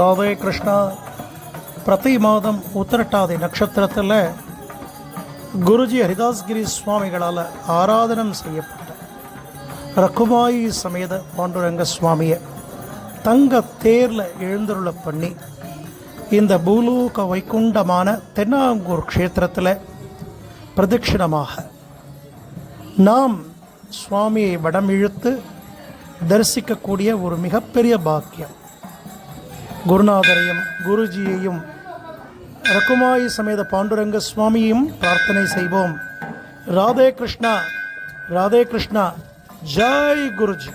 ராதே கிருஷ்ணா. பிரதி மாதம் உத்திரட்டாதி நட்சத்திரத்தில் குருஜி ஹரிதாஸ்கிரி சுவாமிகளால் ஆராதனம் செய்யப்பட்ட ரகுமாயி சமேத பாண்டுரங்க சுவாமியை தங்க தேரில் எழுந்தருள பண்ணி இந்த பூலோக வைகுண்டமான தென்னாங்கூர் க்ஷேத்திரத்தில் பிரதட்சிணமாக நாம் சுவாமியை வடம் இழுத்து தரிசிக்கக்கூடிய ஒரு மிகப்பெரிய பாக்கியம். குருநாதரையும் குருஜியையும் ரகுமாயி சமேத பாண்டுரங்க சுவாமியையும் பிரார்த்தனை செய்வோம். ராதே கிருஷ்ணா, ராதே கிருஷ்ணா. ஜெய் குருஜி.